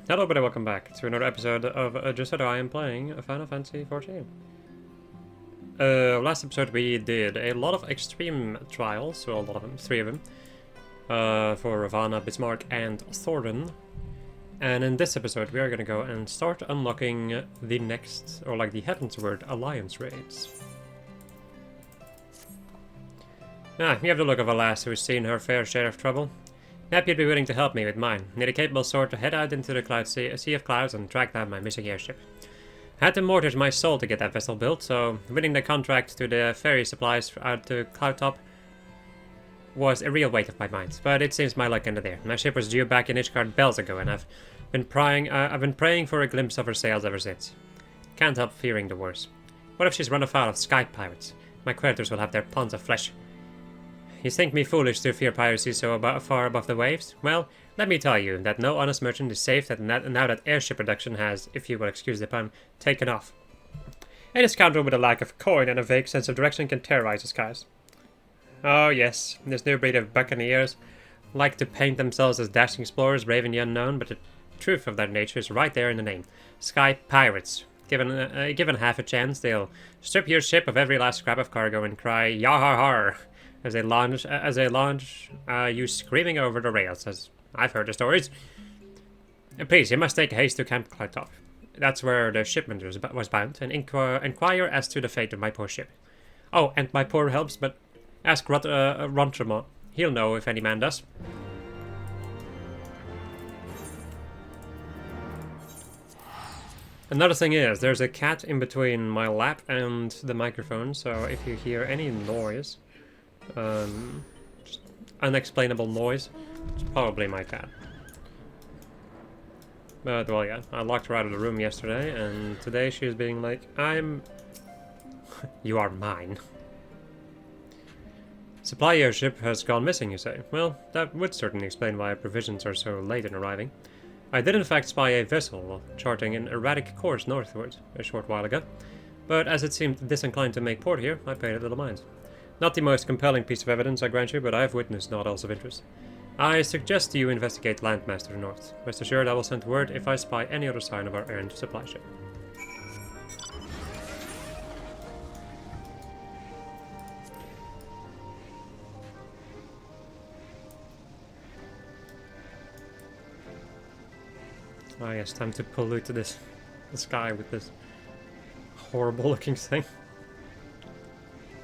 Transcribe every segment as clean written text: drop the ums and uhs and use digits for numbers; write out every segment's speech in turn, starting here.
Hello everybody, welcome back to another episode of Just So I am playing Final Fantasy XIV. Last episode we did a lot of extreme trials, so a lot of them, 3 of them, for Ravana, Bismarck, and Thornton. And in this episode we are gonna go and start unlocking the next, or like the Heavensward Alliance raids. Ah, you have the look of a lass who's seen her fair share of trouble. Happy you'd be willing to help me with mine. Need a capable sword to head out into the sea of clouds and track down my missing airship. Had to mortgage my soul to get that vessel built, so winning the contract to the ferry supplies out to Cloudtop was a real weight of my mind. But it seems my luck ended there. My ship was due back in Ishgard bells ago, and I've been praying for a glimpse of her sails ever since. Can't help fearing the worst. What if she's run afoul of sky pirates? My creditors will have their pounds of flesh. You think me foolish to fear piracy so far above the waves? Well, let me tell you that no honest merchant is safe now that airship production has, if you will excuse the pun, taken off. Any scoundrel with a lack of coin and a vague sense of direction can terrorize the skies. Oh yes, this new breed of buccaneers like to paint themselves as dashing explorers braving the unknown, but the truth of their nature is right there in the name. Sky pirates. Given half a chance, they'll strip your ship of every last scrap of cargo and cry, "Yah har har!" as they launch you screaming over the rails, as I've heard the stories. Please, you must take haste to Camp Cloudtop. That's where the shipment was bound, and inquire as to the fate of my poor ship. Oh, and my poor helps, but ask Rontremont. He'll know if any man does. Another thing is, there's a cat in between my lap and the microphone, so if you hear any noise, just unexplainable noise, it's probably my cat. But, well, yeah, I locked her out of the room yesterday, and today she's being like, You are mine. Supply airship has gone missing, you say? Well, that would certainly explain why provisions are so late in arriving. I did in fact spy a vessel charting an erratic course northward a short while ago, but as it seemed disinclined to make port here, I paid it little mind. Not the most compelling piece of evidence, I grant you, but I have witnessed naught else of interest. I suggest you investigate Landmaster North. Rest assured I will send word if I spy any other sign of our errant supply ship. Ah yes, time to pollute the sky with this horrible looking thing.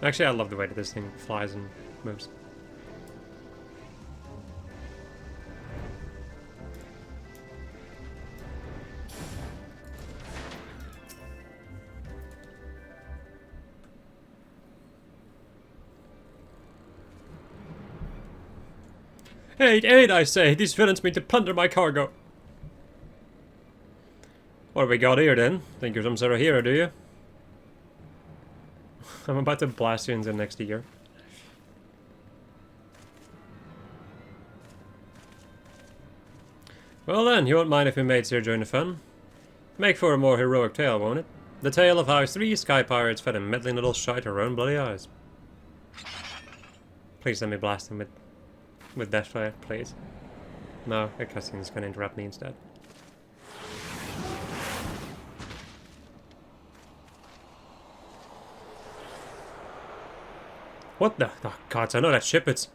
Actually, I love the way that this thing flies and moves. Aid, I say! These villains mean to plunder my cargo! What have we got here then? Think you're some sort of hero, do you? I'm about to blast you into next year. Well then, you won't mind if your mates here join the fun. Make for a more heroic tale, won't it? The tale of how 3 sky pirates fed a meddling little shite her own bloody eyes. Please let me blast him with death fire, please. No, a cutscene is gonna interrupt me instead. What the? Oh, gods, I know that ship, it's...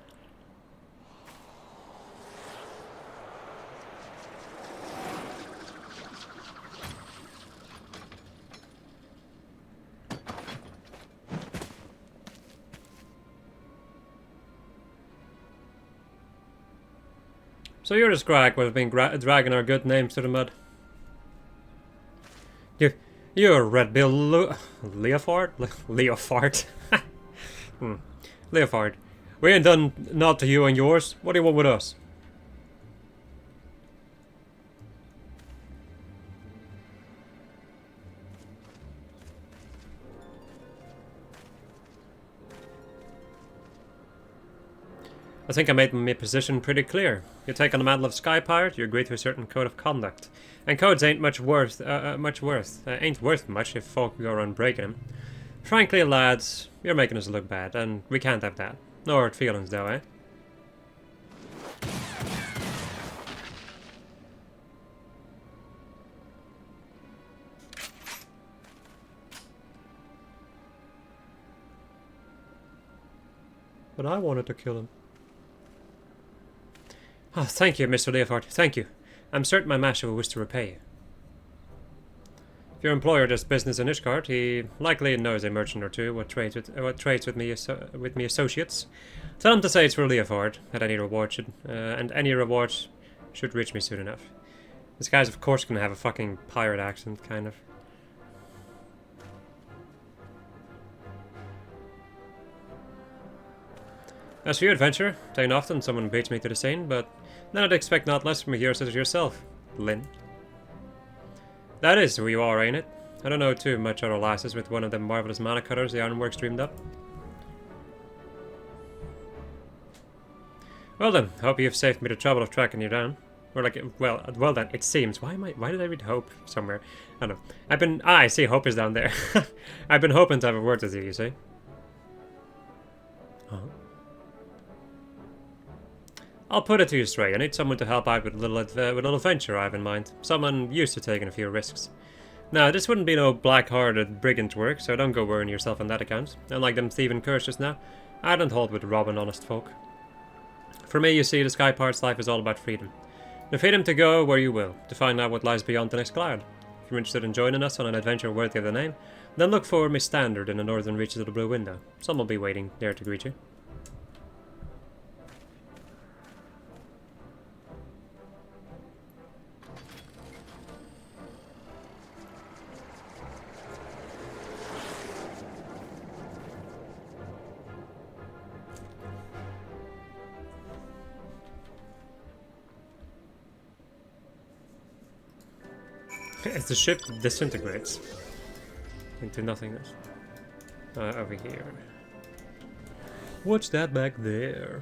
So you're the scrag who's been dragging our good names to the mud. You're Red Bill Leofard? Leofard? Leofard, we ain't done naught to you and yours. What do you want with us? I think I made my position pretty clear. You take on the mantle of Sky Pirate, you agree to a certain code of conduct. And codes ain't worth much if folk go around breaking them. Frankly, lads, you're making us look bad, and we can't have that. No hurt feelings, though, eh? But I wanted to kill him. Oh, thank you, Mr. Leofard. Thank you. I'm certain my master will wish to repay you. If your employer does business in Ishgard, he likely knows a merchant or two what trades with me associates. Tell him to say it's for Leofard, and any reward should reach me soon enough. This guy's of course gonna have a fucking pirate accent, kind of. As for your adventure, taken often someone beats me to the scene, but then I'd expect not less from a hero such as yourself, Lynn. That is who you are, ain't it? I don't know too much other lasses with one of them marvelous mana cutters the Ironworks dreamed up. Well then, hope you've saved me the trouble of tracking you down. Or like, well then, it seems. Why did I read hope somewhere? I don't know. I see, hope is down there. I've been hoping to have a word with you see. Huh? I'll put it to you straight. I need someone to help out with a little venture I have in mind. Someone used to taking a few risks. Now, this wouldn't be no black-hearted brigand work, so don't go worrying yourself on that account. Unlike them thieving curses now, I don't hold with robbing honest folk. For me, you see, the Sky Pirate's life is all about freedom. The freedom to go where you will, to find out what lies beyond the next cloud. If you're interested in joining us on an adventure worthy of the name, then look for Miss Standard in the northern reaches of the Blue Window. Some will be waiting there to greet you. As the ship disintegrates into nothingness. Over here. What's that back there?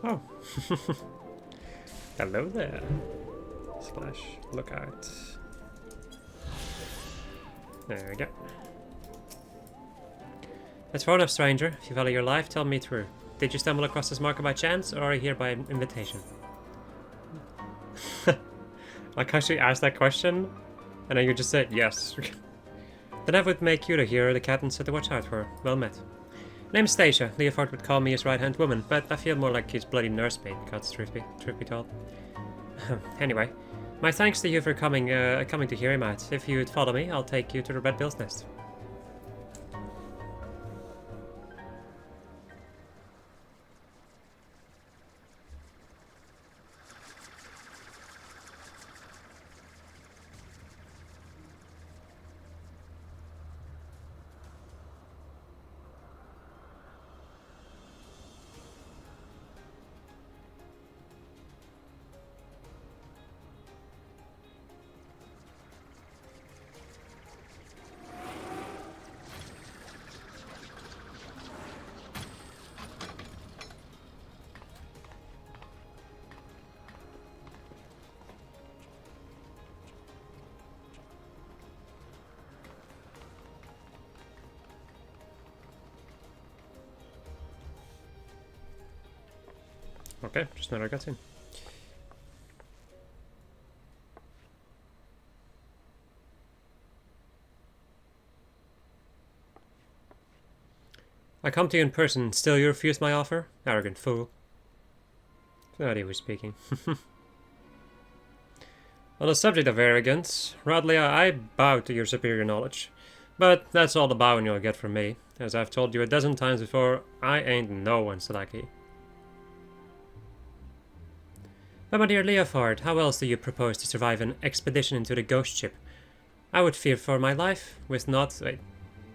Oh. Hello there. Slash lookout. There we go. That's far enough, stranger. If you value your life, tell me through. Did you stumble across this marker by chance, or are you here by invitation? Like, actually asked that question, and then you just said yes. Then that would make you the hero the captain said to watch out for. Well met. Name's Stacia. Leofard would call me his right-hand woman, but I feel more like his bloody nursemaid, because truth be told. Anyway, my thanks to you for coming to hear him out. If you'd follow me, I'll take you to the Red Bill's Nest. Okay, just another cutscene. I come to you in person, still you refuse my offer? Arrogant fool. That he was speaking. On the subject of arrogance, Rodley, I bow to your superior knowledge. But that's all the bowing you'll get from me. As I've told you a dozen times before, I ain't no one's lackey. But my dear Leofard, how else do you propose to survive an expedition into the ghost ship? I would fear for my life with naught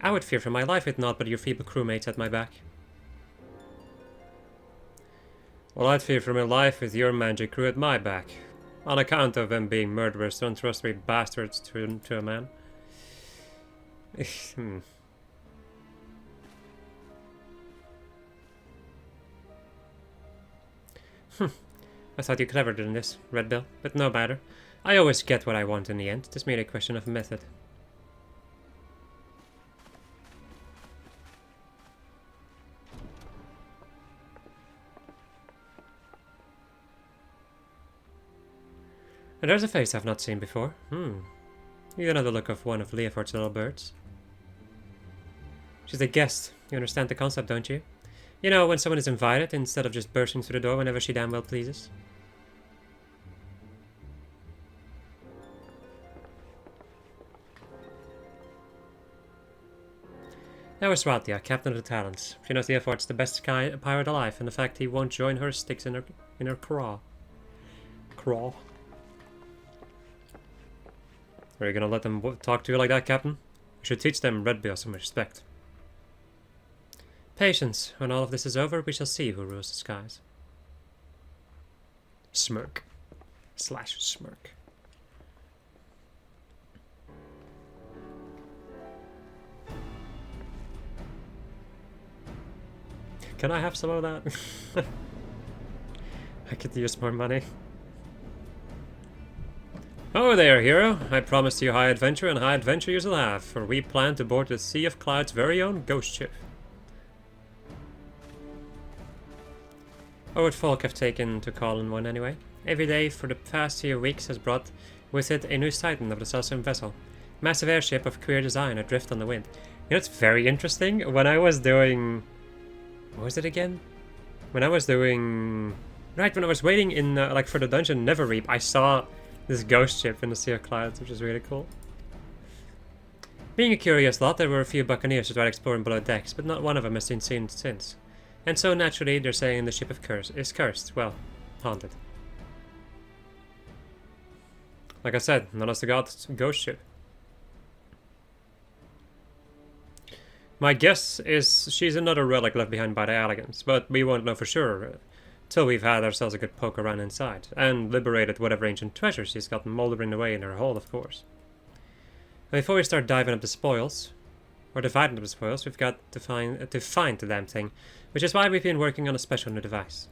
but your feeble crewmates at my back. Well, I'd fear for my life with your magic crew at my back, on account of them being murderous, untrustworthy bastards to a man. I thought you cleverer than this, Red Bill, but no matter. I always get what I want in the end. It's merely a question of method. And there's a face I've not seen before. You know the look of one of Leoford's little birds. She's a guest. You understand the concept, don't you? You know, when someone is invited, instead of just bursting through the door whenever she damn well pleases. That was Swatia, captain of the Talons. She knows Leoford's the best pirate alive, and the fact he won't join her sticks in her craw. Craw. Are you gonna let them talk to you like that, Captain? You should teach them Red Bill some respect. Patience. When all of this is over, we shall see who rules the skies. Smirk. / smirk. Can I have some of that? I could use more money. Oh there, hero. I promised you high adventure, and high adventure you shall have, for we plan to board the Sea of Cloud's very own ghost ship. What would folk have taken to call in one anyway? Every day for the past few weeks has brought with it a new sighting of the self-same vessel. Massive airship of queer design adrift on the wind. You know, it's very interesting. When I was doing... What was it again? When I was doing... Right, when I was waiting in, like, for the dungeon Neverreap, I saw this ghost ship in the Sea of Clouds, which is really cool. Being a curious lot, there were a few buccaneers who tried exploring below decks, but not one of them has been seen since. And so, naturally, they're saying the ship is cursed. Well, haunted. Like I said, not as the god's ghost ship. My guess is she's another relic left behind by the Elegants, but we won't know for sure till we've had ourselves a good poke around inside, and liberated whatever ancient treasure she's got mouldering away in her hold, of course. And before we start diving up the spoils, or dividing up the spoils, we've got to find the damn thing, which is why we've been working on a special new device.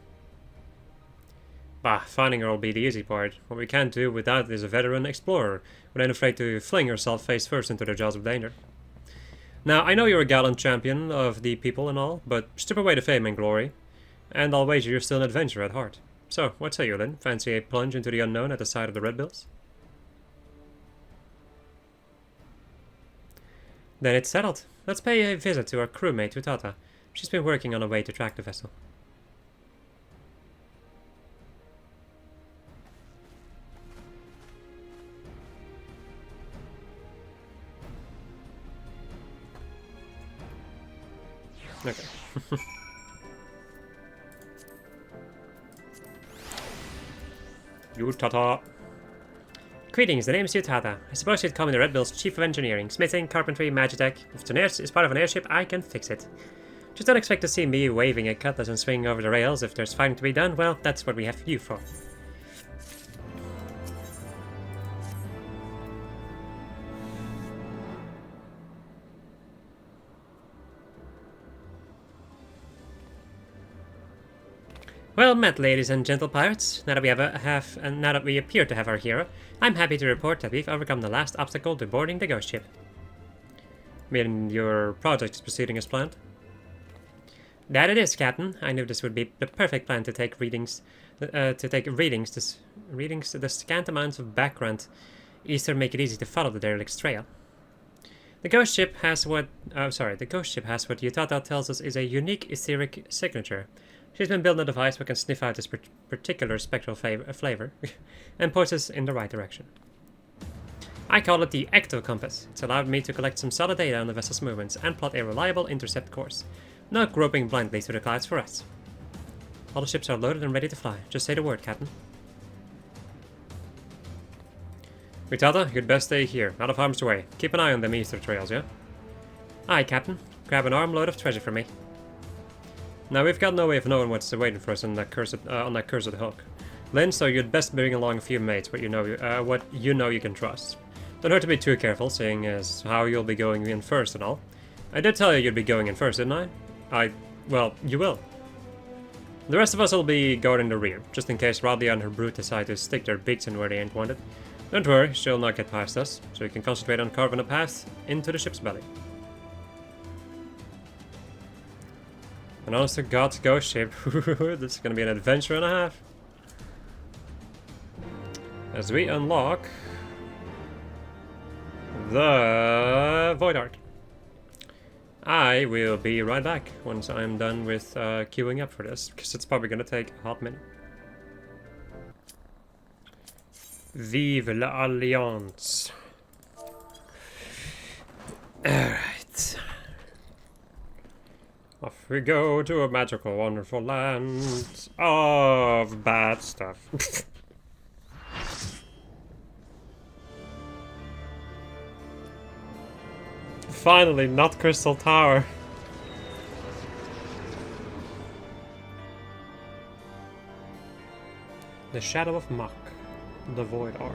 Bah, finding her will be the easy part. What we can't do without is a veteran explorer, who ain't afraid to fling herself face first into the jaws of danger. Now, I know you're a gallant champion of the people and all, but strip away the fame and glory, and I'll wager you're still an adventurer at heart. So, what say you, Lynn? Fancy a plunge into the unknown at the side of the Red Bills? Then it's settled. Let's pay a visit to our crewmate, Utata. She's been working on a way to track the vessel. Okay. Utata. Greetings, the name's Utata. I suppose you'd call me the Red Bill's Chief of Engineering, Smithing, Carpentry, Magitech. If an is part of an airship, I can fix it. Just don't expect to see me waving a cutlass and swinging over the rails. If there's fighting to be done, well, that's what we have you for. Well met, ladies and gentle pirates. Now that we appear to have our hero, I'm happy to report that we've overcome the last obstacle to boarding the ghost ship. Meaning your project is proceeding as planned? That it is, Captain. I knew this would be the perfect plan to take readings. The scant amounts of background Easter make it easy to follow the derelict's trail. The ghost ship has what Utata tells us is a unique etheric signature. She's been building a device that can sniff out this particular spectral flavor and points us in the right direction. I call it the Ecto Compass. It's allowed me to collect some solid data on the vessel's movements and plot a reliable intercept course. Not groping blindly through the clouds for us. All the ships are loaded and ready to fly. Just say the word, Captain. Utata, you'd best stay here, out of harm's way. Keep an eye on them ether trails, yeah? Aye, Captain. Grab an armload of treasure for me. Now, we've got no way of knowing what's waiting for us on that cursed hook. Lynn, so you'd best bring along a few mates, what you know you can trust. Don't hurt to be too careful, seeing as how you'll be going in first and all. I did tell you you'd be going in first, didn't I? Well, you will. The rest of us will be guarding the rear, just in case Radia and her brute decide to stick their beaks in where they ain't wanted. Don't worry, she'll not get past us, so you can concentrate on carving a path into the ship's belly. An honest to God's ghost ship. This is gonna be an adventure and a half. As we unlock the Void Art. I will be right back once I'm done with queuing up for this, because it's probably gonna take a hot minute. Vive l'Alliance. Alright. Off we go to a magical, wonderful land of bad stuff. Finally, not Crystal Tower. The Shadow of Mach. The Void Ark.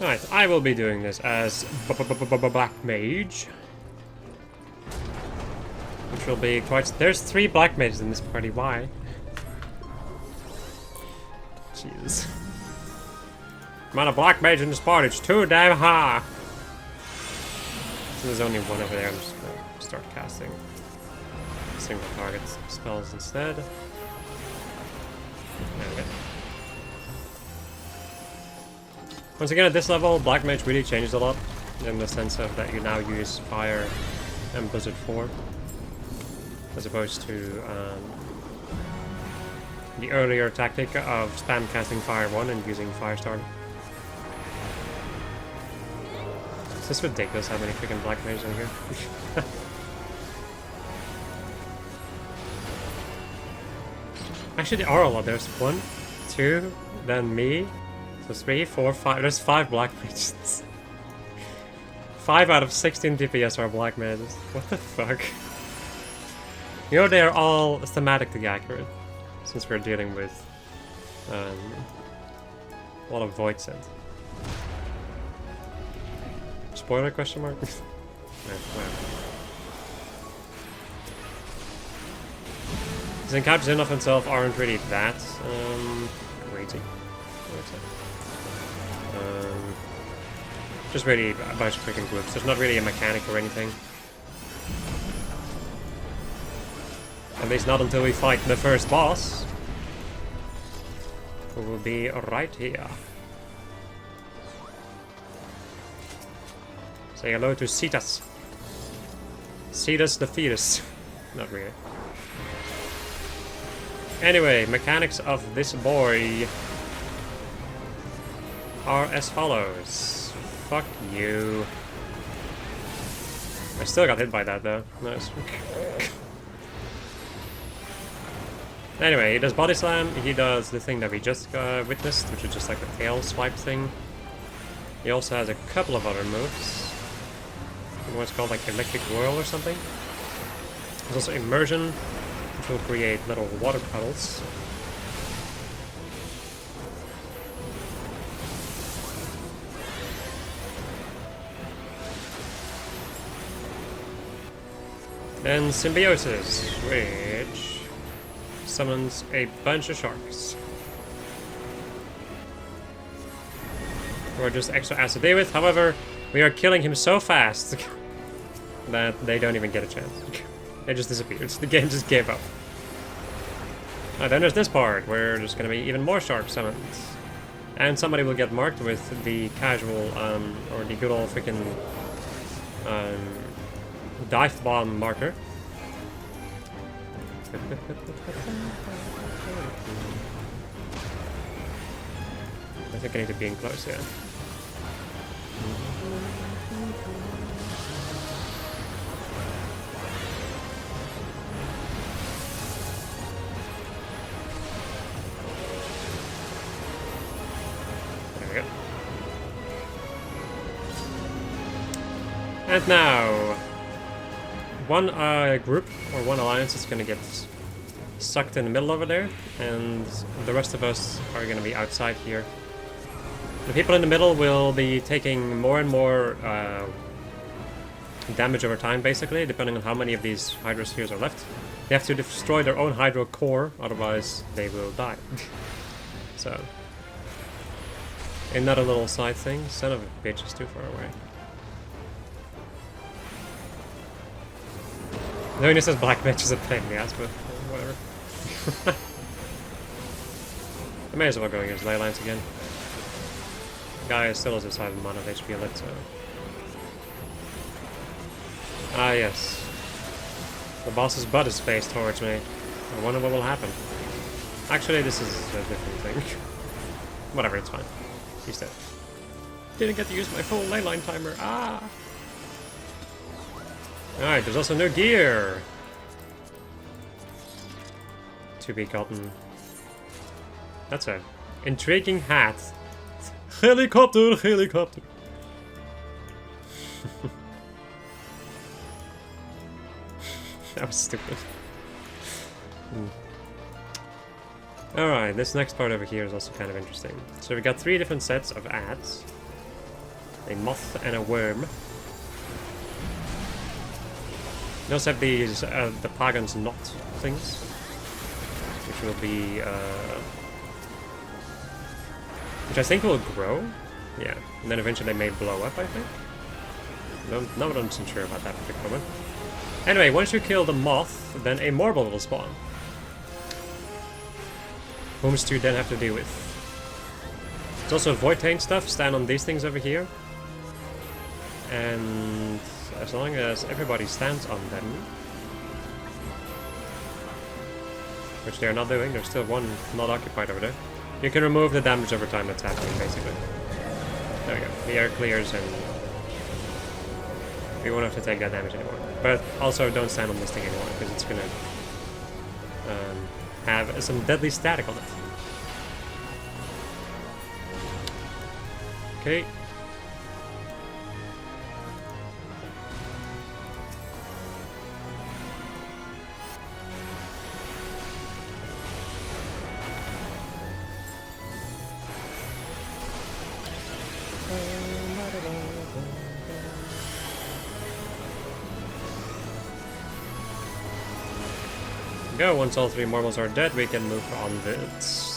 Alright, I will be doing this as Black Mage. Which will be quite... There's 3 Black Mages in this party, why? Jesus. The amount of Black Mage in this party is too damn high! So there's only one over there, I'm just gonna start casting single target spells instead. There we go. Once again, at this level, Black Mage really changes a lot, in the sense of that you now use Fire and Blizzard 4, as opposed to the earlier tactic of spam casting Fire 1 and using Firestarter. It's just ridiculous how many freaking Black Mages are here. Actually, there are a lot. There's 1, 2, then me. So 3, 4, 5. There's 5 Black Mages. 5 out of 16 DPS are Black Mages. What the fuck? You know, they are all thematically accurate, since we're dealing with a lot of Void Set. Spoiler question mark? No, His encounters in of themselves aren't really that crazy. Just really a bunch of freaking groups. There's not really a mechanic or anything. At least not until we fight the first boss. Who will be right here. Say hello to Cetus. Cetus the fetus. Not really. Anyway, mechanics of this boy are as follows. Fuck you. I still got hit by that though. Nice. Anyway, he does body slam, he does the thing that we just witnessed, which is just like the tail swipe thing. He also has a couple of other moves. What's called like electric whirl or something. There's also immersion, which will create little water puddles. Then Symbiosis, which summons a bunch of sharks. Who are just extra ass to deal with. However, we are killing him so fast that they don't even get a chance. They just disappeared. The game just gave up. Then there's this part, where there's going to be even more shark summons. And somebody will get marked with the casual, or the good old freaking dive bomb marker. I think I need to be in close, yeah. There we go. And now, one group, or one alliance is gonna get sucked in the middle over there, and the rest of us are gonna be outside here. The people in the middle will be taking more and more damage over time, basically, depending on how many of these Hydro Spheres are left. They have to destroy their own Hydro core, otherwise they will die. So, another little side thing. Son of a bitch is too far away. Knowing this as Black Mage is a pain in the ass, but whatever. I may as well go use ley lines again. Guy still has a 7 amount of HP left, so... Ah, yes. The boss's butt is faced towards me. I wonder what will happen. Actually, this is a different thing. Whatever, it's fine. He's dead. Didn't get to use my full ley line timer. Ah! Alright, there's also new gear! To be gotten. That's a intriguing hat. Helicopter, helicopter! That was stupid. Alright, this next part over here is also kind of interesting. So we got 3 different sets of ads. A moth and a worm. We also have these, the Pagan's Knot things. Which will be, which I think will grow. Yeah, and then eventually they may blow up, I think. No, I'm not sure about that particular one. Anyway, once you kill the moth, then a Morble will spawn. Whom you then have to deal with. There's also Void Taint stuff, stand on these things over here. And as long as everybody stands on them, which they're not doing, there's still one not occupied over there, you can remove the damage over time that's happening, basically. There we go. The air clears and we won't have to take that damage anymore. But also don't stand on this thing anymore, because it's gonna have some deadly static on it. Okay. Go. Once all 3 Morbles are dead, we can move onwards.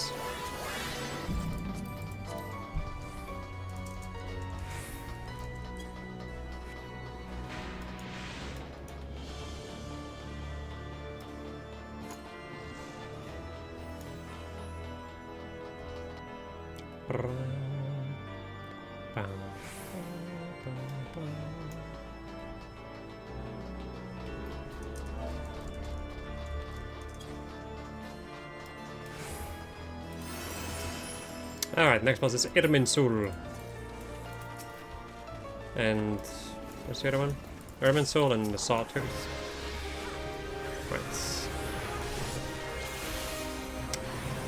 Alright, next boss is Irminsul. And what's the other one? Irminsul and the Sawtooth. Right.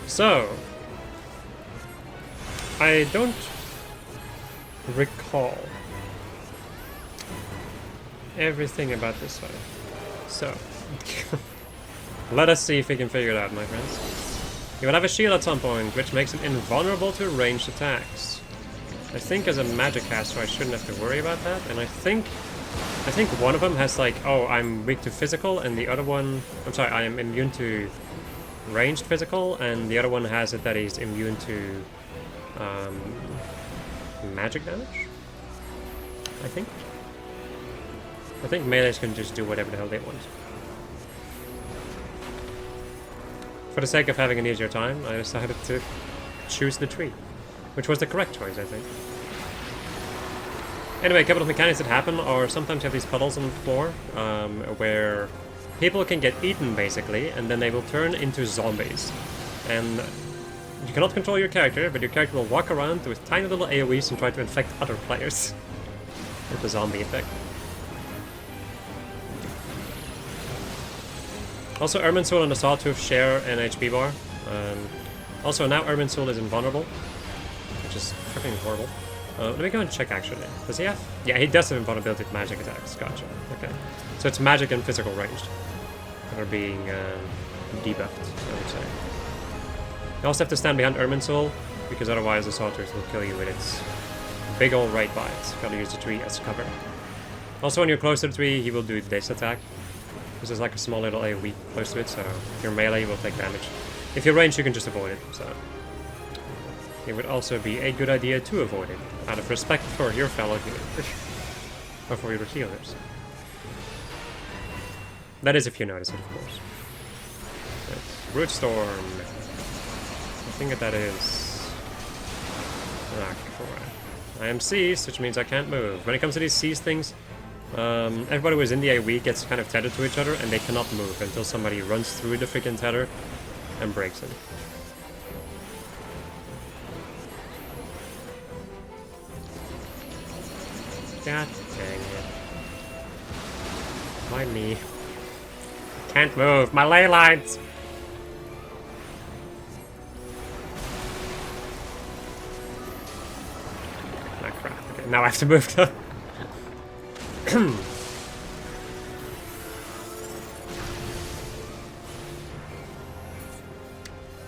So, I don't recall everything about this one. So, let us see if we can figure it out, my friends. He will have a shield at some point, which makes him invulnerable to ranged attacks. I think as a magic caster I shouldn't have to worry about that, and I think one of them has like, oh, I'm weak to physical, and the other one, I'm sorry, I am immune to ranged physical, and the other one has it that he's immune to magic damage, I think. I think melees can just do whatever the hell they want. For the sake of having an easier time, I decided to choose the tree, which was the correct choice, I think. Anyway, a couple of mechanics that happen are sometimes you have these puddles on the floor, where people can get eaten, basically, and then they will turn into zombies. And you cannot control your character, but your character will walk around with tiny little AoEs and try to infect other players with the zombie effect. Also, Irminsul and the Sawtooth share an HP bar. Also, now Irminsul is invulnerable, which is freaking horrible. Let me go and check actually. Does he have? Yeah, he does have invulnerability to magic attacks. Gotcha. Okay. So it's magic and physical ranged that are being debuffed, I would say. You also have to stand behind Ermin's Soul, because otherwise the Sawtooth will kill you with its big ol' right bite. Gotta use the tree as cover. Also, when you're close to the tree, he will do this attack. This is like a small little AoE close to it, so if you're melee, you will take damage. If you're ranged, you can just avoid it, so... It would also be a good idea to avoid it, out of respect for your fellow healers. Or for your healers. That is if you notice it, of course. That's Root Storm. I think that is... Ah, crap. I am seized, which means I can't move. When it comes to these seized things, everybody who is in the AoE gets kind of tethered to each other, and they cannot move until somebody runs through the freaking tether and breaks it. God dang it. My knee. Can't move. My ley lines! Ah, crap. Okay, now I have to move them.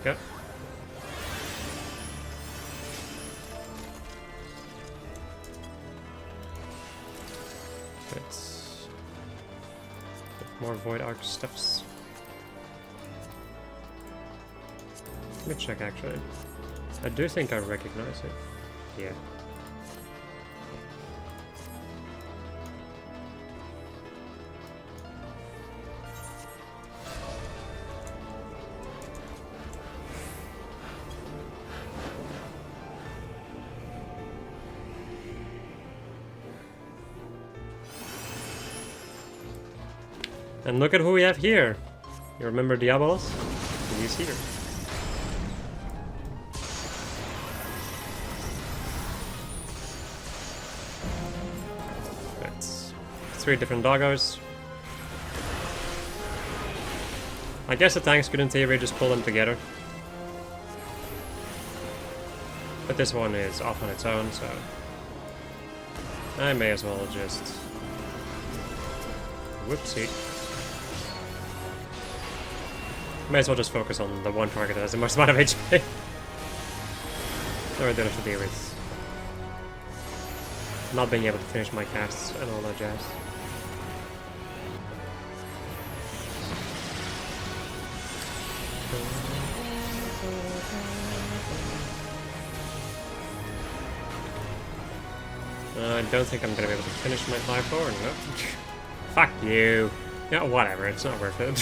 Yep. Let's get more Void Arc stuffs. Let me check actually. I do think I recognize it. Yeah. And look at who we have here. You remember Diabolos? He's here. That's 3 different doggos. I guess the tanks could in theory just pull them together. But this one is off on its own, so I may as well just... Whoopsie. May as well just focus on the one target that has the most amount of HP. So I don't have to deal with not being able to finish my casts and all that jazz. I don't think I'm gonna be able to finish my 5-4, no. Fuck you. Yeah, whatever, it's not worth it.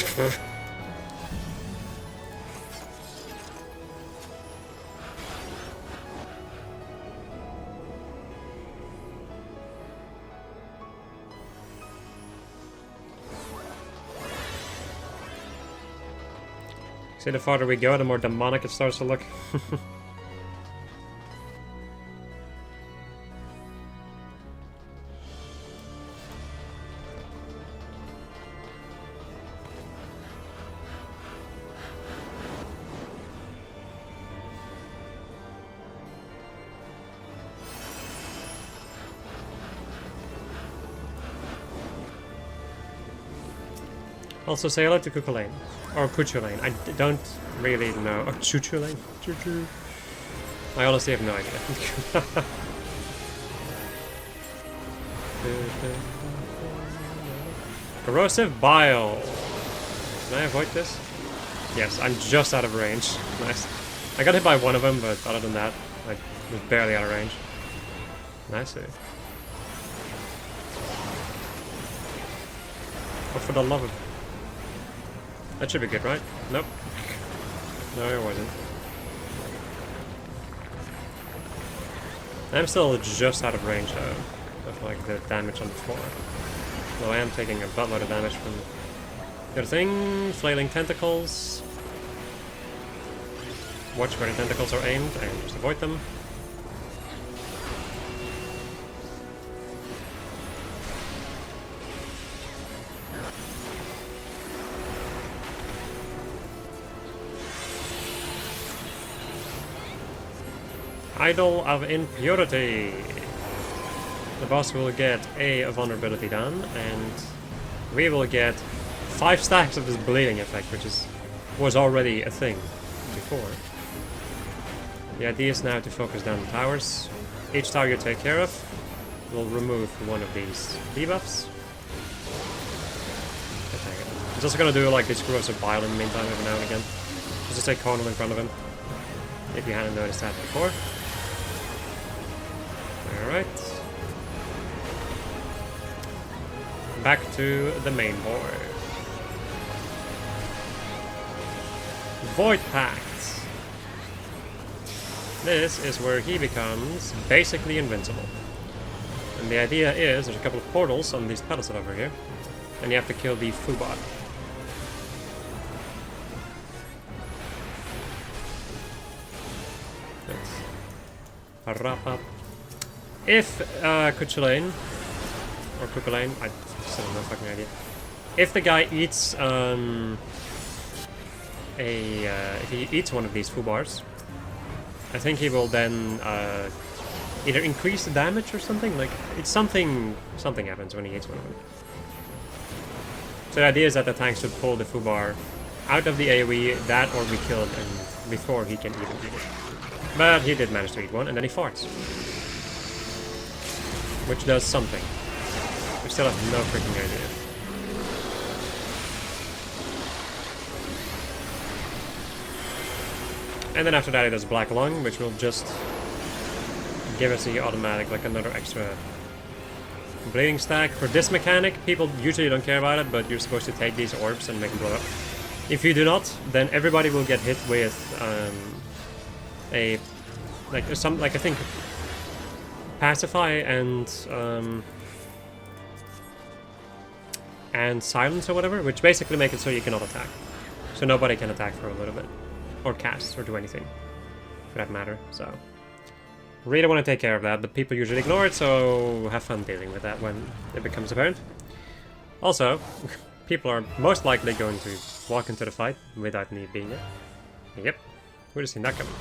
See, the farther we go, the more demonic it starts to look. Also, say hello to Cuchulainn. Or Cuchulainn. I don't really know. Oh, Cuchulainn. I honestly have no idea. Corrosive Bile. Can I avoid this? Yes, I'm just out of range. Nice. I got hit by one of them, but other than that, I was barely out of range. Nice. But for the love of... That should be good, right? Nope. No, it wasn't. I'm still just out of range, though, of like the damage on the floor. Though I am taking a buttload of damage from the other thing. Flailing tentacles. Watch where the tentacles are aimed and just avoid them. Idol of Impurity. the boss will get a vulnerability down, and we will get 5 stacks of this bleeding effect, which was already a thing before. The idea is now to focus down the towers. Each tower you take care of will remove one of these debuffs. He's also gonna do like this corrosive bile in the meantime every now and again. Just to take Cornel in front of him, if you hadn't noticed that before. Alright. Back to the main board. Void Pact. This is where he becomes basically invincible. And the idea is, there's a couple of portals on these pedestals over here, and you have to kill the Fubot. If Kuchulain, or Kukulain, I still have no fucking idea. If the guy eats if he eats one of these Fubars, I think he will then either increase the damage or something. Like it's something happens when he eats one of them. So the idea is that the tank should pull the Fubar out of the AoE, that or be killed and before he can even eat it. But he did manage to eat one, and then he farts. Which does something. We still have no freaking idea. And then after that he does Black Lung, which will just give us the automatic, like another extra bleeding stack. For this mechanic, people usually don't care about it, but you're supposed to take these orbs and make them blow up. If you do not, then everybody will get hit with I think pacify and silence or whatever, which basically make it so you cannot attack. So nobody can attack for a little bit, or cast, or do anything, for that matter. So really want to take care of that, but people usually ignore it, so have fun dealing with that when it becomes apparent. Also, people are most likely going to walk into the fight without me being there. Yep, would have seen that coming.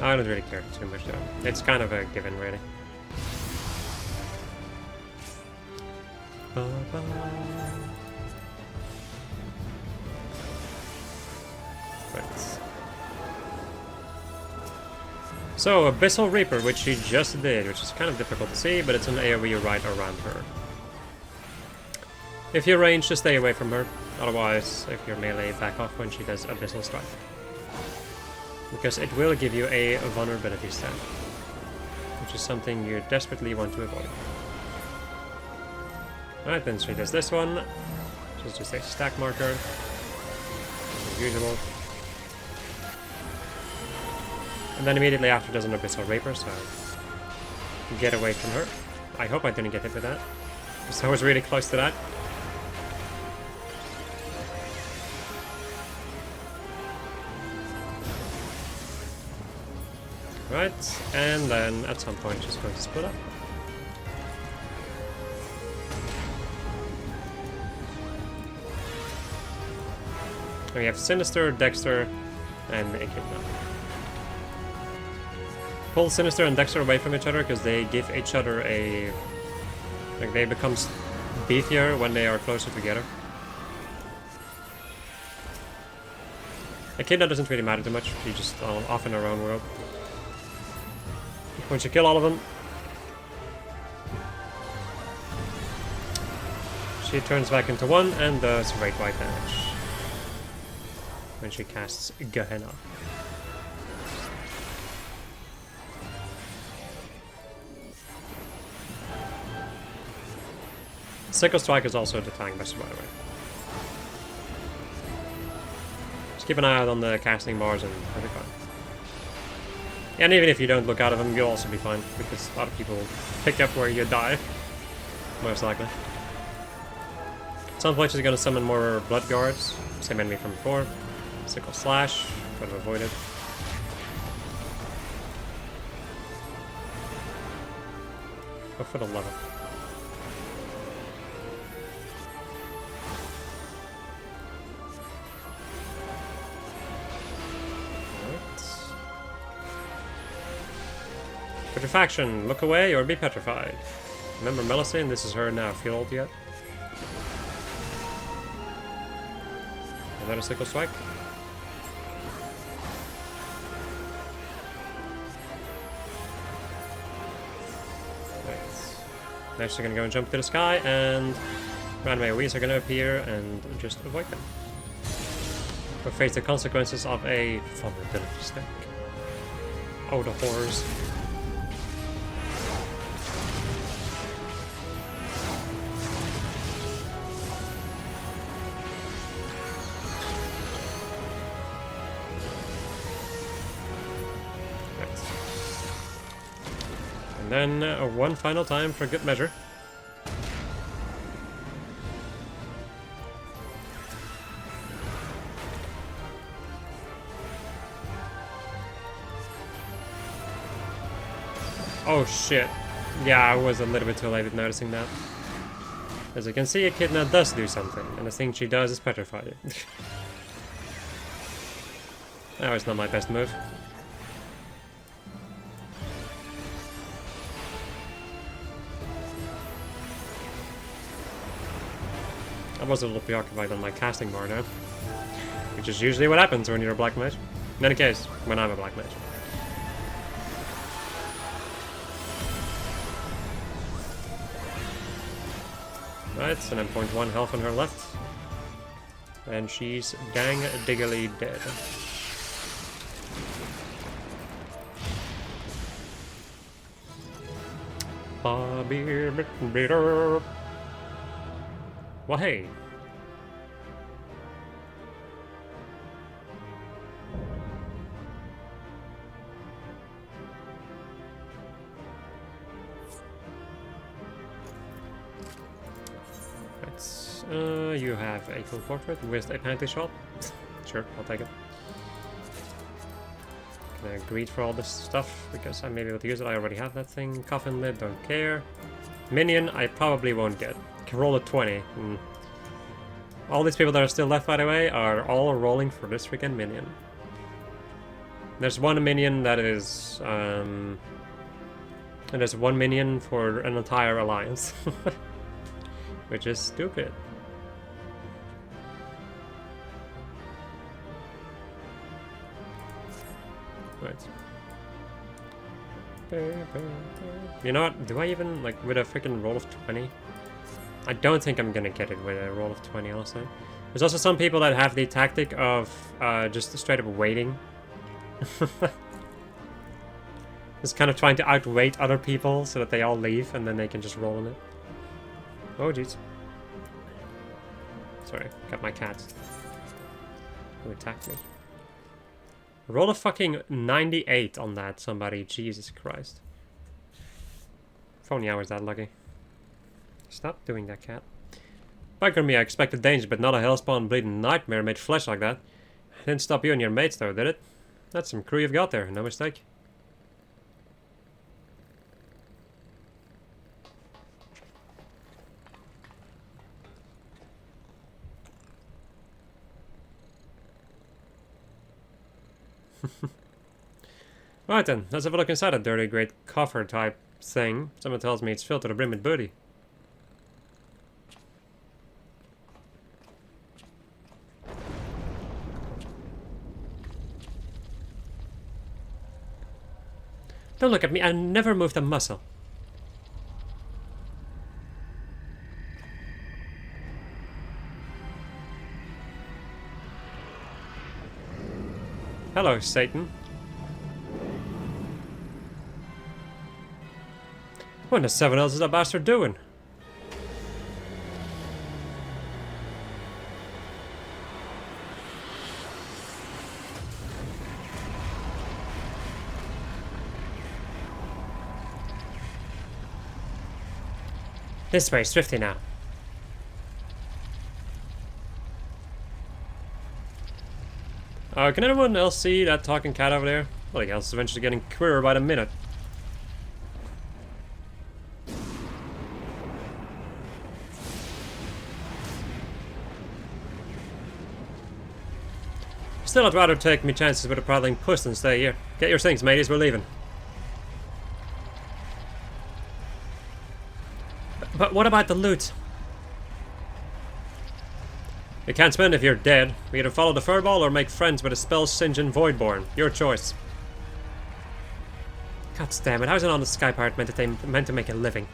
I don't really care too much though. It's kind of a given, really. Right. So, Abyssal Reaper, which she just did, which is kind of difficult to see, but it's an AoE right around her. If you're ranged, just stay away from her. Otherwise, if you're melee, back off when she does Abyssal Strike. Because it will give you a vulnerability stat, which is something you desperately want to avoid. Alright, then she does this one, which is just a stack marker, as usual. And then immediately after does an Abyssal Reaper, so get away from her. I hope I didn't get hit with that, because I was really close to that. Right, and then at some point she's going to split up. And we have Sinister, Dexter, and Echidna. Pull Sinister and Dexter away from each other because they give each other a... like, they become beefier when they are closer together. Echidna doesn't really matter too much, she's just off in her own world. Once you kill all of them, she turns back into one and does great white damage when she casts Gehenna. Sickle Strike is also the tank best, by the way. Just keep an eye out on the casting bars and it'll be fine. And even if you don't look out of them, you'll also be fine, because a lot of people pick up where you die, most likely. Some point she's going to summon more Blood Guards, same enemy from before. Sickle Slash, could have avoided. Go for the level. Petrifaction. Look away or be petrified. Remember Melusine? This is her now. Feel old yet? Another sickle strike. Next we're gonna go and jump to the sky, and random AoEs are gonna appear and just avoid them. Or face the consequences of a vulnerability stack. Oh, the horrors. And then one final time for good measure. Oh shit. Yeah, I was a little bit too late at noticing that. As you can see, Echidna does do something, and the thing she does is petrify you. That was not my best move. I was a little preoccupied on my casting bar now. Which is usually what happens when you're a black mage. In any case, when I'm a black mage. Right, and then 0.1 health on her left. And she's dang diggily dead. Well, hey. You have a full portrait with a panty shot. Sure, I'll take it. Gonna greed for all this stuff because I may be able to use it. I already have that thing. Coffin lid, don't care. Minion, I probably won't get. Can roll a 20. All these people that are still left, by the way, are all rolling for this freaking minion. There's one minion that is, and there's one minion for an entire alliance. Which is stupid. Right. You know what? Do I even, like, with a freaking roll of 20? I don't think I'm gonna get it with a roll of 20, honestly. There's also some people that have the tactic of just straight up waiting. Just kind of trying to outwait other people so that they all leave and then they can just roll on it. Oh, jeez. Sorry, got my cat. Who attacked me? Roll a fucking 98 on that, somebody. Jesus Christ. If only I was that lucky. Stop doing that, cat. Back on me, I expected danger, but not a hellspawn bleeding nightmare made flesh like that. Didn't stop you and your mates, though, did it? That's some crew you've got there, no mistake. Right then, let's have a look inside that dirty great coffer type thing. Someone tells me it's filled to the brim with booty. Don't look at me, I never moved a muscle. Hello, Satan. What the seven else is that bastard doing? This way, swiftly now. Can anyone else see that talking cat over there? Well, the else is eventually getting queerer by the minute. Still, I'd rather take me chances with a prattling puss than stay here. Get your things, mateys, we're leaving. But what about the loot? You can't spend if you're dead. We either follow the furball or make friends with a spell-singeing Voidborn. Your choice. God damn it, how's an honest sky pirate meant to make a living?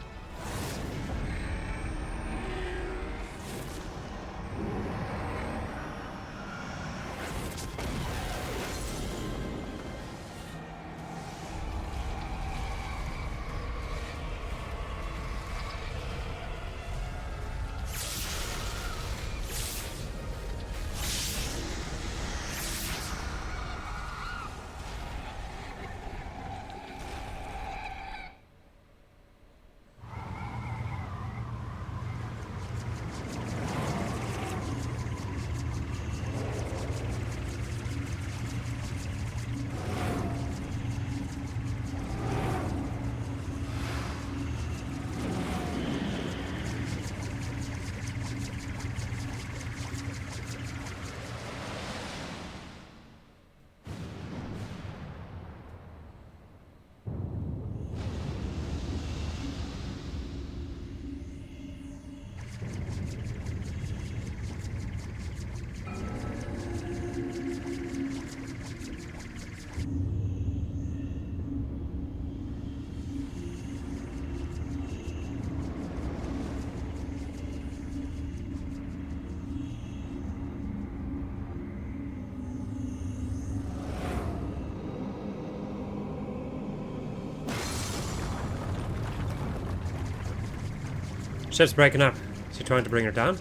Ship's breaking up. Is he trying to bring her down?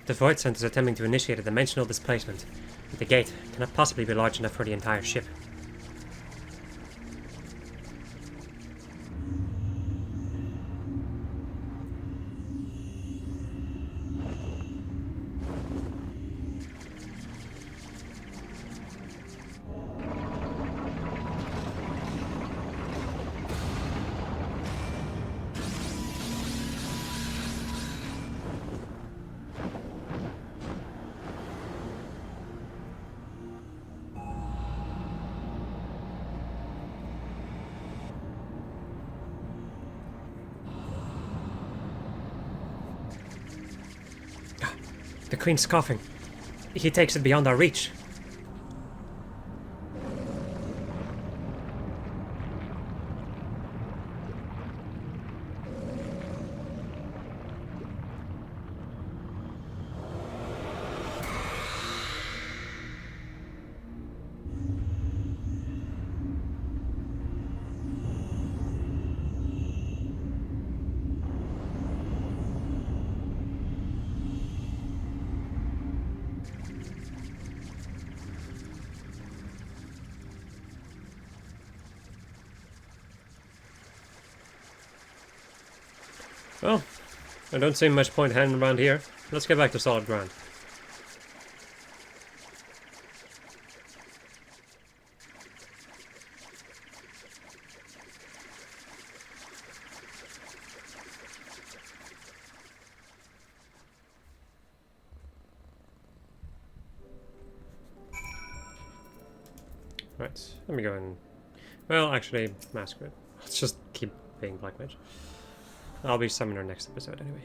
The Void Center is attempting to initiate a dimensional displacement, but the gate cannot possibly be large enough for the entire ship. The Queen's coughing. He takes it beyond our reach. Well, I don't see much point hanging around here. Let's get back to solid ground. Right, let me go and... Well, actually, Masquerade. Let's just keep being Black Mage. I'll be summoning her next episode anyway.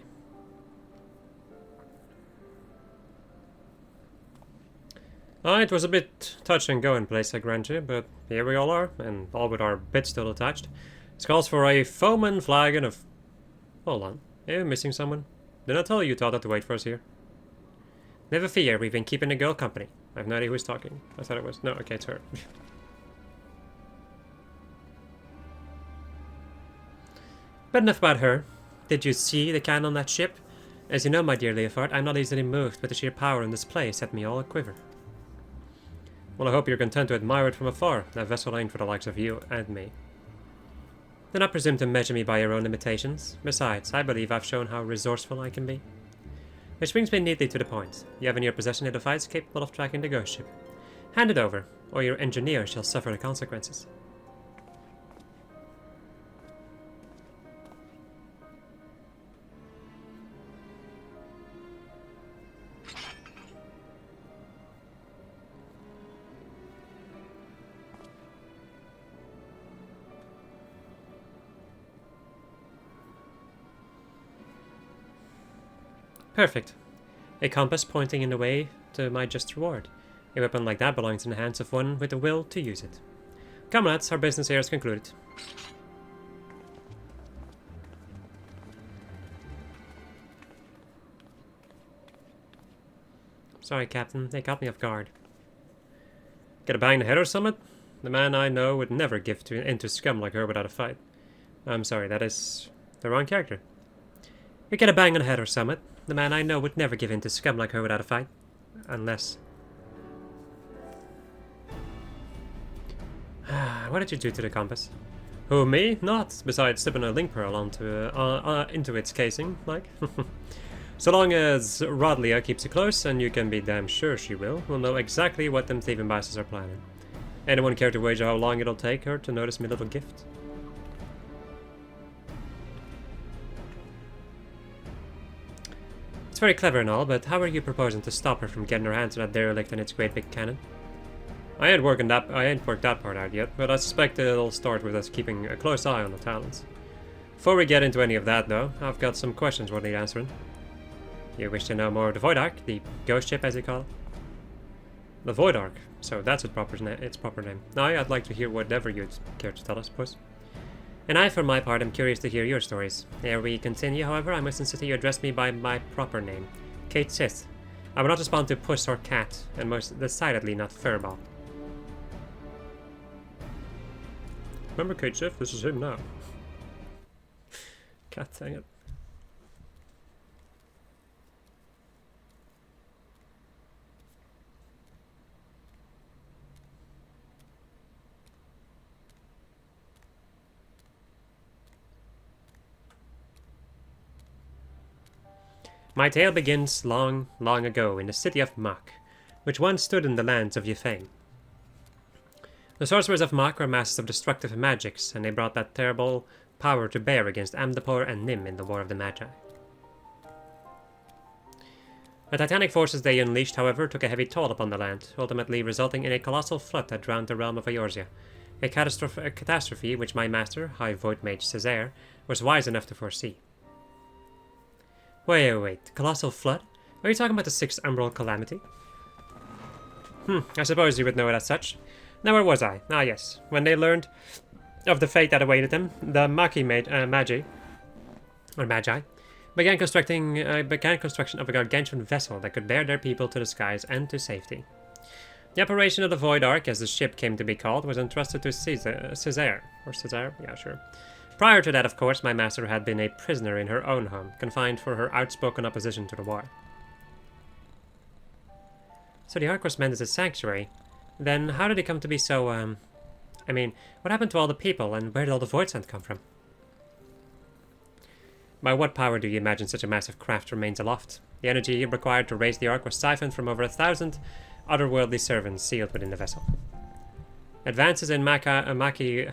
It was a bit touch and go in place, I grant you, but here we all are, and all with our bit still attached. This calls for a foeman flagon of... Hold on, are you missing someone? Did I tell you thought that to wait for us here? Never fear, we've been keeping the girl company. I have no idea who's talking. I thought it was... No, okay, it's her. But enough about her. Did you see the cannon on that ship? As you know, my dear Leofard, I'm not easily moved, but the sheer power in display set me all a quiver. Well, I hope you're content to admire it from afar. That vessel ain't for the likes of you and me. Do not presume to measure me by your own limitations. Besides, I believe I've shown how resourceful I can be. Which brings me neatly to the point. You have in your possession a device capable of tracking the ghost ship. Hand it over, or your engineer shall suffer the consequences. Perfect. A compass pointing in the way to my just reward. A weapon like that belongs in the hands of one with the will to use it. Come lads, our business here is concluded. Sorry, Captain, they caught me off guard. Get a bang in the head or something? The man I know would never give in to scum like her without a fight. I'm sorry, that is the wrong character. You get a bang on the head or something? The man I know would never give in to scum like her without a fight. Unless... What did you do to the compass? Who, me? Not, besides slipping a link pearl into its casing, like. So long as Rodlia keeps it close, and you can be damn sure she will, we'll know exactly what them thieving bastards are planning. Anyone care to wager how long it'll take her to notice my little gift? It's very clever and all, but how are you proposing to stop her from getting her hands on that derelict and its great big cannon? I ain't worked that part out yet, but I suspect it'll start with us keeping a close eye on the talents. Before we get into any of that, though, I've got some questions worth answering. You wish to know more of the Void Ark, the ghost ship as they call it? The Void Ark, so that's its proper name. Aye, I'd like to hear whatever you'd care to tell us, puss. And I, for my part, am curious to hear your stories. Ere we continue, however, I must insist that you address me by my proper name, Kate Sith. I will not respond to puss or cat, and most decidedly not furball. Remember Kate Sith? This is him now. God dang it. My tale begins long, long ago in the city of Mach, which once stood in the lands of Yefane. The sorcerers of Mach were masters of destructive magics, and they brought that terrible power to bear against Amdapor and Nim in the War of the Magi. The titanic forces they unleashed, however, took a heavy toll upon the land, ultimately resulting in a colossal flood that drowned the realm of Eorzea, a catastrophe which my master, High Void Mage Césaire, was wise enough to foresee. Wait, colossal flood? Are you talking about the Sixth Umbral Calamity? I suppose you would know it as such. Now where was I? Ah yes, when they learned of the fate that awaited them, the Magi began construction of a gargantuan vessel that could bear their people to the skies and to safety. The operation of the Void Ark, as the ship came to be called, was entrusted to Césaire. Or Césaire? Yeah, sure. Prior to that, of course, my master had been a prisoner in her own home, confined for her outspoken opposition to the war. So the Ark was meant as a sanctuary. Then how did it come to be so, I mean, what happened to all the people, and where did all the void scent come from? By what power do you imagine such a massive craft remains aloft? The energy required to raise the Ark was siphoned from over 1,000 otherworldly servants sealed within the vessel. Advances in Maki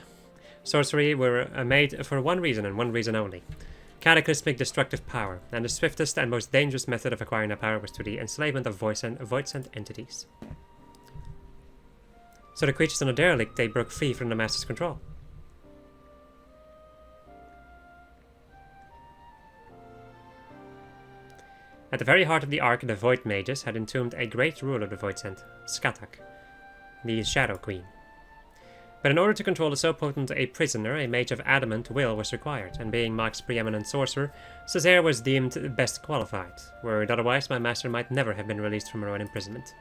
sorcery were made for one reason and one reason only. Cataclysmic destructive power, and the swiftest and most dangerous method of acquiring that power was through the enslavement of void-sent entities. So the creatures on the derelict, they broke free from the master's control. At the very heart of the Ark, the Void Mages had entombed a great ruler of the Void-sent, Skatak, the Shadow Queen. But in order to control so potent a prisoner, a mage of adamant will was required, and being Mach's preeminent sorcerer, Césaire was deemed best qualified. Were it otherwise, my master might never have been released from her own imprisonment.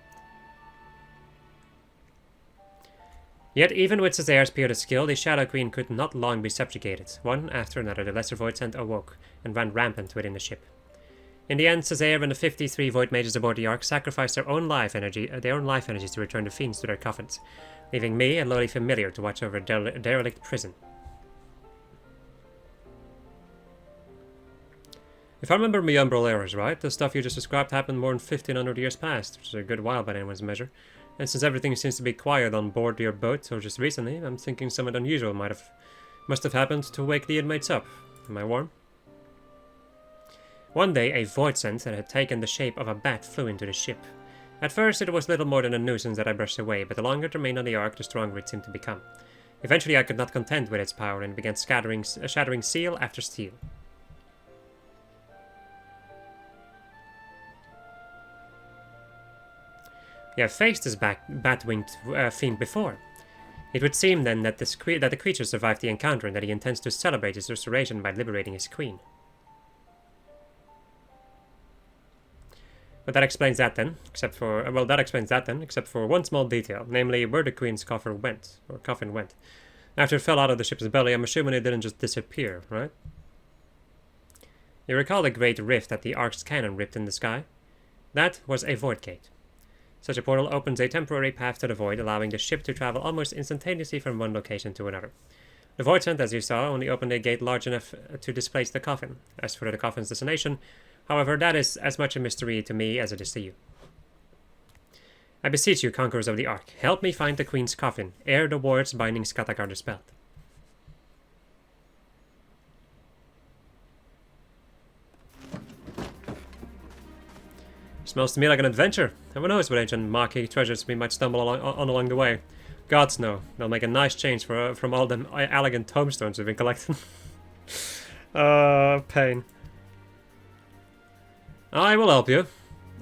Yet even with Césaire's period skill, the Shadow Queen could not long be subjugated. One after another, the lesser Void-sent awoke, and ran rampant within the ship. In the end, Césaire and the 53 Void Mages aboard the Ark sacrificed their own life energies to return the fiends to their coffins, leaving me, a lowly familiar, to watch over a derelict prison. If I remember my umbral errors right, the stuff you just described happened more than 1500 years past, which is a good while by anyone's measure. And since everything seems to be quiet on board your boat, or just recently, I'm thinking something unusual must have happened to wake the inmates up. Am I warm? One day, a void scent that had taken the shape of a bat flew into the ship. At first, it was little more than a nuisance that I brushed away, but the longer it remained on the Ark, the stronger it seemed to become. Eventually, I could not contend with its power and began shattering seal after steel. You have faced this bat-winged fiend before. It would seem then that the creature survived the encounter and that he intends to celebrate his restoration by liberating his queen. But that explains that then, except for one small detail, namely where the queen's coffin went. After it fell out of the ship's belly, I'm assuming it didn't just disappear, right? You recall the great rift that the Ark's cannon ripped in the sky? That was a void gate. Such a portal opens a temporary path to the void, allowing the ship to travel almost instantaneously from one location to another. The void scent, as you saw, only opened a gate large enough to displace the coffin. As for the coffin's destination, however, that is as much a mystery to me as it is to you. I beseech you, conquerors of the Ark, help me find the Queen's coffin, ere the ward's binding Skatak are dispelled. Smells to me like an adventure. Who knows what ancient marquee treasures we might stumble along the way. Gods know, they'll make a nice change from all them elegant tombstones we've been collecting. Pain. I will help you.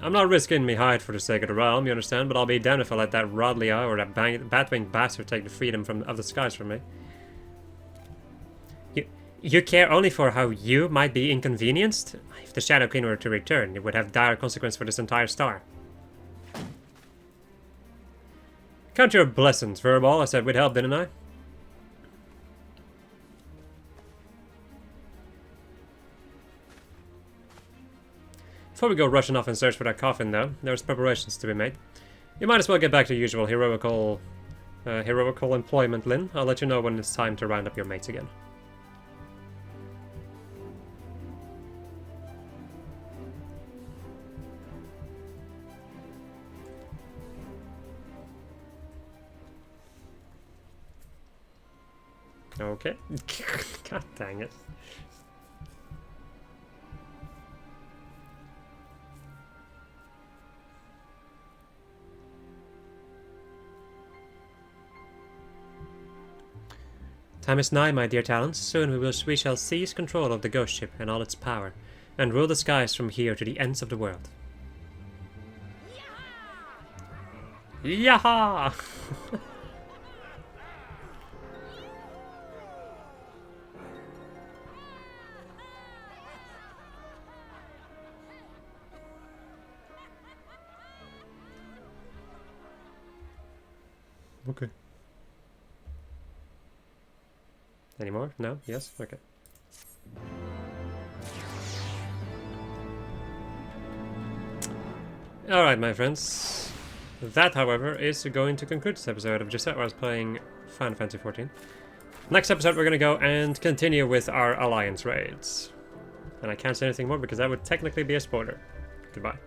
I'm not risking me hide for the sake of the realm, you understand, but I'll be damned if I let that Rodlia or that bat-winged bastard take the freedom of the skies from me. You care only for how you might be inconvenienced? If the Shadow Queen were to return, it would have dire consequence for this entire star. Count your blessings, Furball. I said we'd help, didn't I? Before we go rushing off and search for that coffin, though, there's preparations to be made. You might as well get back to your usual heroical employment, Lyn. I'll let you know when it's time to round up your mates again. Okay. God dang it. Time is nigh, my dear talents. Soon we shall seize control of the ghost ship and all its power, and rule the skies from here to the ends of the world. Yaha! Okay. Any more? No? Yes? Okay. Alright, my friends. That, however, is going to conclude this episode of Gisette, where I was playing Final Fantasy XIV. Next episode, we're going to go and continue with our Alliance raids. And I can't say anything more because that would technically be a spoiler. Goodbye.